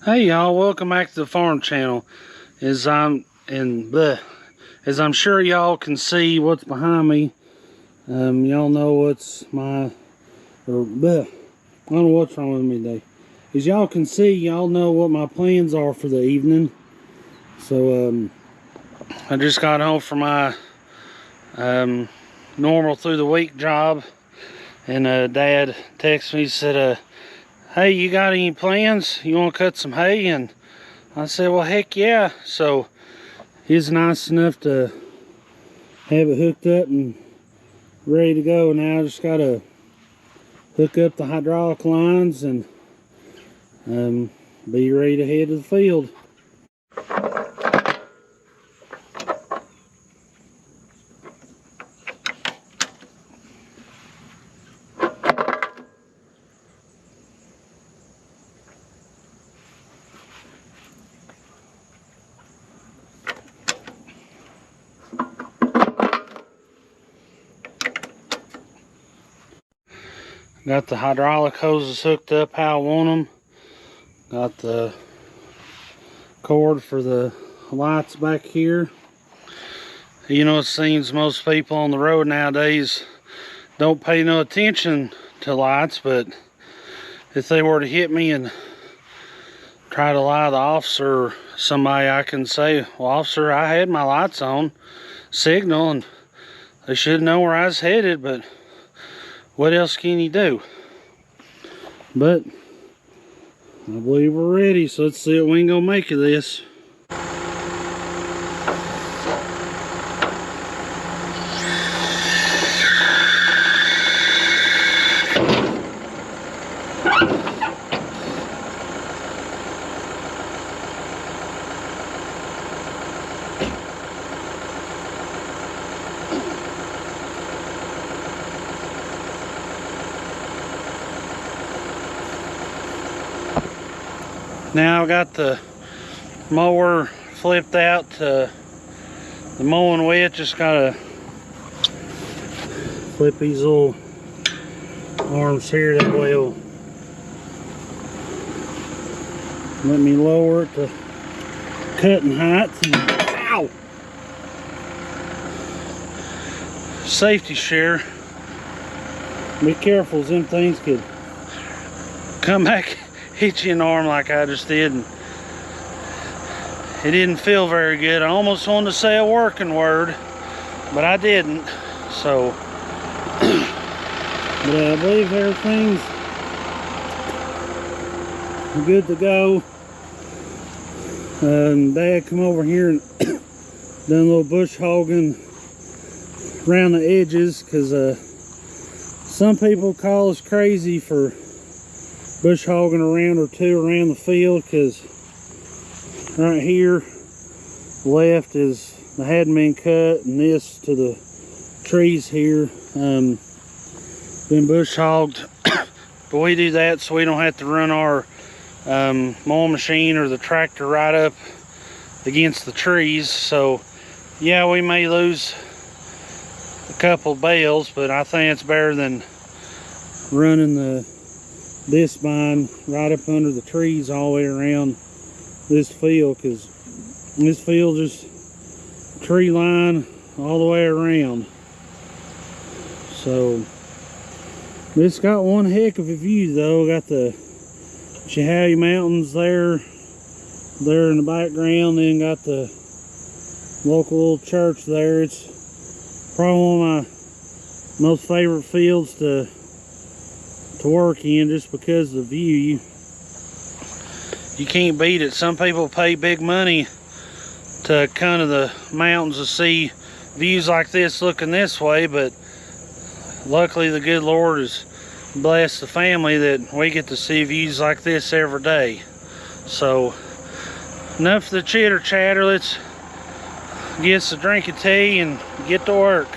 Hey y'all, welcome back to the farm channel. As I'm sure y'all can see what's behind me, y'all know what's I don't know what's wrong with me today. As y'all can see, y'all know what my plans are for the evening. So I just got home from my normal through the week job, and Dad texted me, said, hey, you got any plans? You want to cut some hay? And I said, well, heck yeah. So he's nice enough to have it hooked up and ready to go. Now I just got to hook up the hydraulic lines and be ready to head to the field. Got the hydraulic hoses hooked up how I want them. Got the cord for the lights back here. You know, it seems most people on the road nowadays don't pay no attention to lights, but if they were to hit me and try to lie to the officer or somebody, I can say, well, officer, I had my lights on, signal, and they should know where I was headed, but what else can you do? But I believe we're ready, so let's see what we can go make of this. Now I've got the mower flipped out to the mowing width. Just gotta flip these little arms here, that way it'll let me lower it to cutting height. And, ow! Safety share. Be careful, as them things could come back, hit you in the arm like I just did, and it didn't feel very good. I almost wanted to say a working word, but I didn't. So, but I believe everything's good to go. Dad come over here and done a little bush hogging around the edges, because some people call us crazy for bush hogging around or two around the field, because right here left is the hadn't been cut, and this to the trees here been bush hogged. But we do that so we don't have to run our mowing machine or the tractor right up against the trees. So yeah, we may lose a couple bales, but I think it's better than running this vine right up under the trees all the way around this field, because this field just tree line all the way around. So this got one heck of a view though. Got the Chihuahua Mountains there in the background, then got the local little church there. It's probably one of my most favorite fields to work in, just because of the view. You can't beat it. Some people pay big money to come to the mountains to see views like this looking this way, but luckily the good Lord has blessed the family that we get to see views like this every day. So enough of the chitter chatter. Let's get us a drink of tea and get to work.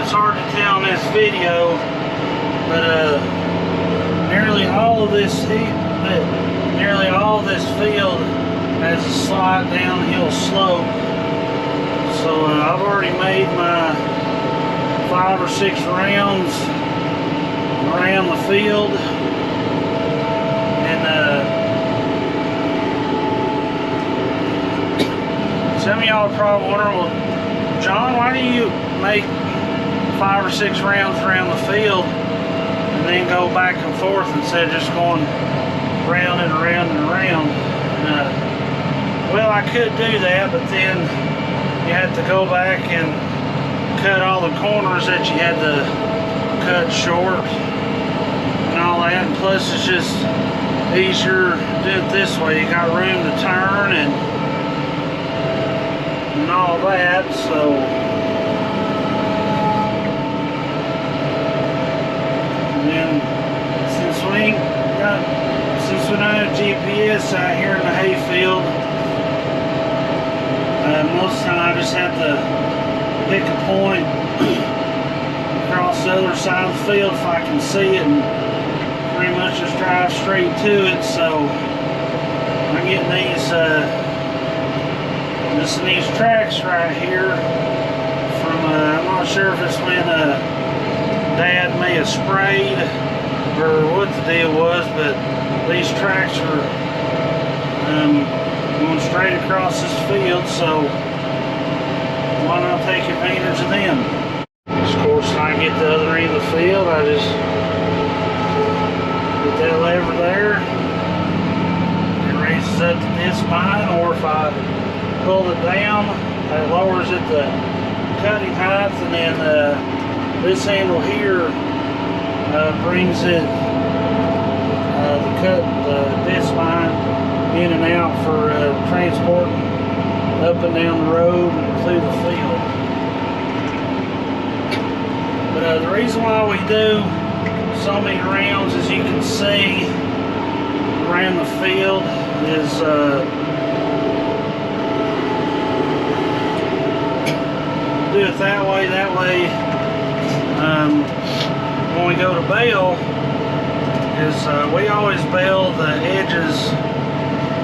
it's hard to tell in this video, but nearly all of this field has a slight downhill slope. So I've already made my 5 or 6 rounds around the field, and some of y'all are probably wondering, well, John, why do you make 5 or 6 rounds around the field and then go back and forth instead of just going round and around and around? Well, I could do that, but then you have to go back and cut all the corners that you had to cut short and all that. And plus, it's just easier to do it this way. You got room to turn and all that. So and then since we don't have GPS out here in the hayfield, most of the time I just have to pick a point across the other side of the field if I can see it, and pretty much just drive straight to it. So I'm getting these tracks right here from I'm not sure if it's when Dad may have sprayed or what the deal was, but these tracks are going straight across this field, so why not take advantage of them? Of course, when I get to the other end of the field, I just get that lever there, it raises up to this spine, or if I pull it down, it lowers it to cutting height, and then this handle here brings it the disc spine in and out for transporting up and down the road and through the field. But the reason why we do so many rounds, as you can see around the field, is do it that way. That way, when we go to bale, is we always bale the edges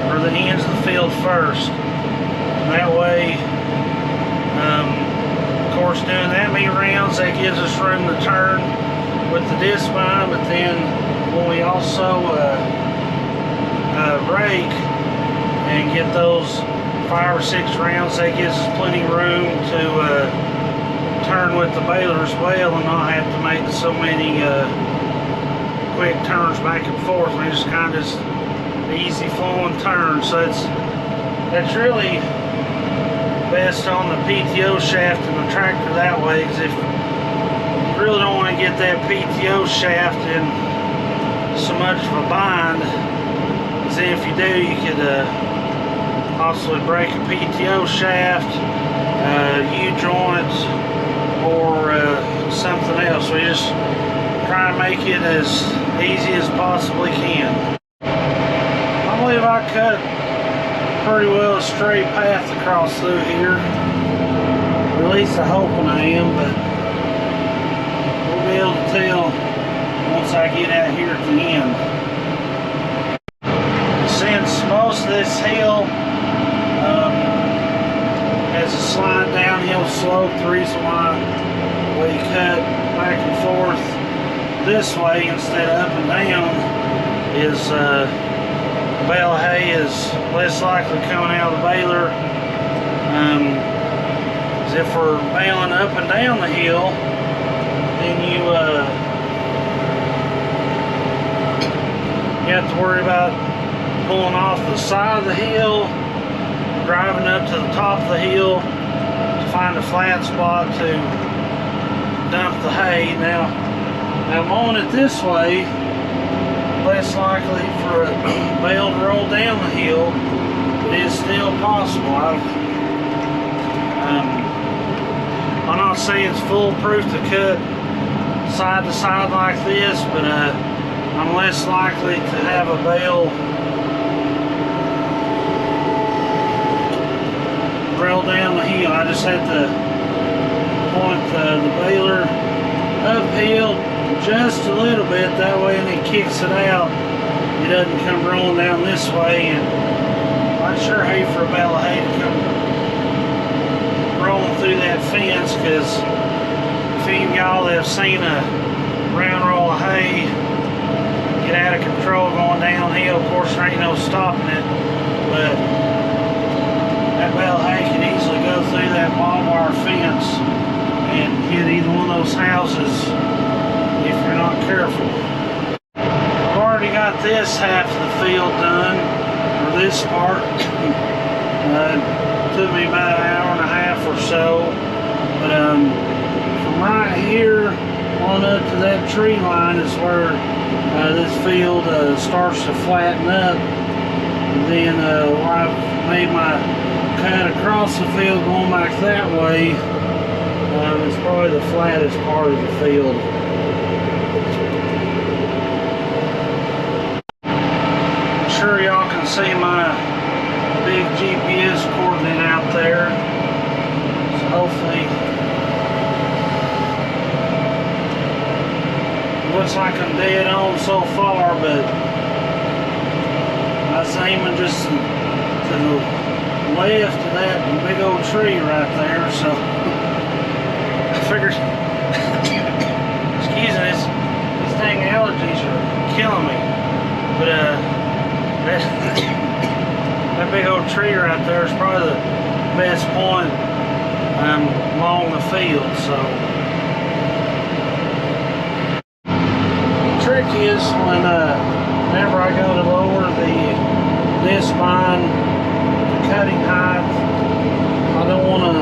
or the ends of the field first. That way, of course, doing that many rounds, that gives us room to turn with the disc spine. But then when we also rake and get those 5 or 6 rounds, that gives us plenty of room to turn with the baler as well, and not have to make so many quick turns back and forth. We just kind of easy flowing turns. So that's really best on the PTO shaft in the tractor that way, because if you really don't want to get that PTO shaft in so much of a bind, because if you do, you could possibly break a PTO shaft, U-joints, or something else. We just try to make it as easy as possibly can. I believe I cut pretty well a straight path across through here. At least I'm hoping I am, but we'll be able to tell once I get out here at the end. Since most of this hill has a slight downhill slope, the reason why we cut back and forth this way instead of up and down is bale hay is less likely coming out of the baler. As if we're baling up and down the hill, then you have to worry about pulling off the side of the hill, driving up to the top of the hill to find a flat spot to dump the hay. Now mowing it this way, less likely for a bale to roll down the hill, but it is still possible. I'm not saying it's foolproof to cut side to side like this, but I'm less likely to have a bale roll down the hill. I just have to point the baler just a little bit, that way when he kicks it out, it doesn't come rolling down this way. And I'd sure hate for a bale of hay to come rolling through that fence, because if any of y'all have seen a round roll of hay get out of control going downhill, of course there ain't no stopping it, but that bale of hay can easily go through that barbed wire fence and hit either one of those houses if you're not careful. I've already got this half of the field done, or this part. It took me about an hour and a half or so, but from right here on up to that tree line is where this field starts to flatten up. And then where I've made my cut across the field going back that way, it's probably the flattest part of the field. I'm sure y'all can see my big GPS coordinate out there. So hopefully, looks like I'm dead on so far, but I was aiming just to the left of that big old tree right there, so I figured, excuse me, these dang allergies are killing me, but that big old tree right there is probably the best point along the field. So the trick is whenever I go to lower this spine, the cutting height, I don't want to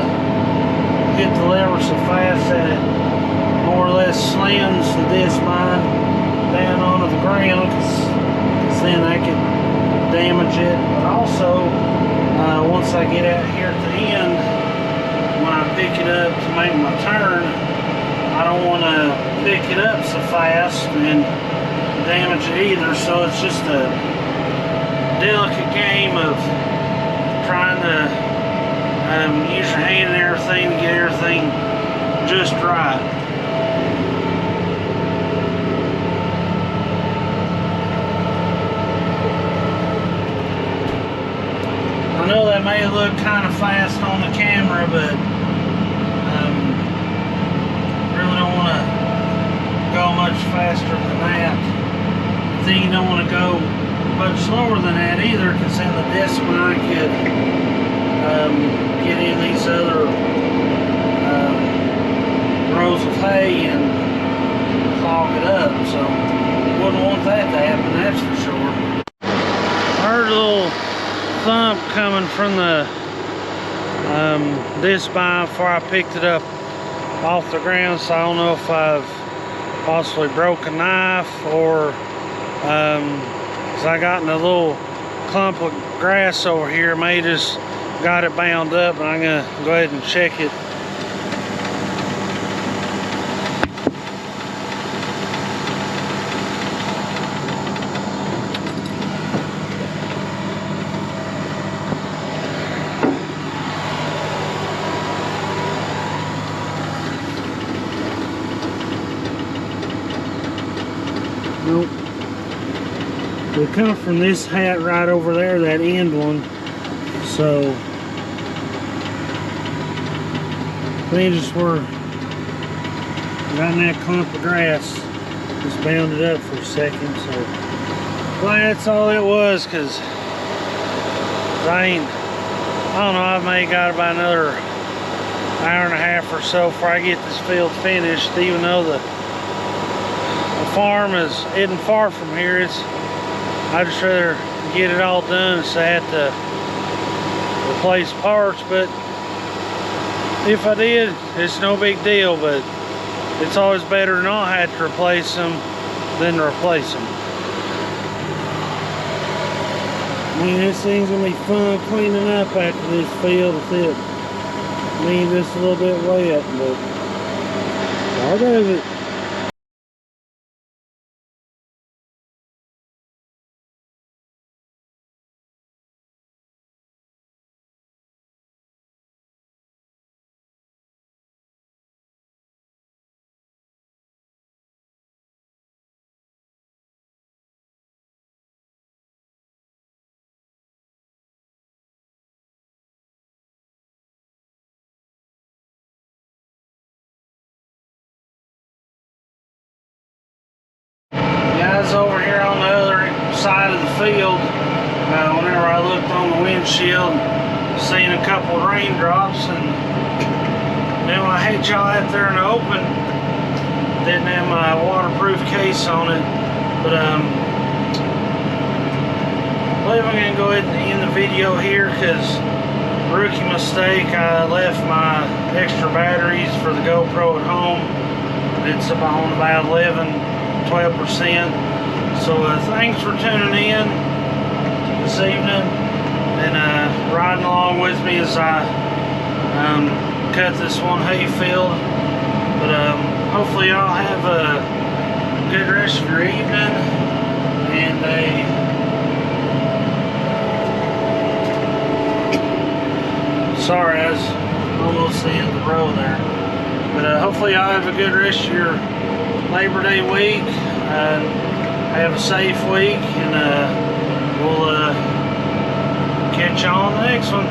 hit the lever so fast that it more or less slams the disc spine down onto the ground, because then that could damage it. But also, once I get out here at the end, when I pick it up to make my turn, I don't want to pick it up so fast and damage it either. So it's just a delicate game of trying to use your hand and everything to get everything just right. I know that may look kind of fast on the camera, but really don't want to go much faster than that. I think you don't want to go much slower than that either, because then the disc spine could get in these other rows of hay and clog it up. So wouldn't want that to happen, that's for sure. I heard a little thump coming from the disc spine before I picked it up off the ground, so I don't know if I've possibly broke a knife or I got in a little clump of grass over here, may just got it bound up, and I'm gonna go ahead and check it. Nope. They come from this hat right over there, that end one. So they just were got in that clump of grass, just bound it up for a second. So well, that's all it was, because I don't know, I may got about another hour and a half or so before I get this field finished, even though the farm isn't far from here. I'd just rather get it all done so I have to replace parts, but if I did, it's no big deal. But it's always better to not have to replace them than to replace them. I mean, this thing's gonna be fun cleaning up after this field with it. I mean, just a little bit wet, but part of it. Guys over here on the other side of the field, whenever I looked on the windshield, seen a couple of raindrops, and then when I had y'all out there in the open, didn't have my waterproof case on it. But I believe I'm gonna go ahead and end the video here, because rookie mistake, I left my extra batteries for the GoPro at home. It's on about 11-12%. So thanks for tuning in this evening and riding along with me as I cut this one hay field. But hopefully y'all have a good rest of your evening and sorry, I was almost the end of the road there. But hopefully y'all have a good rest of your Labor Day week. Have a safe week, and we'll catch y'all on the next one.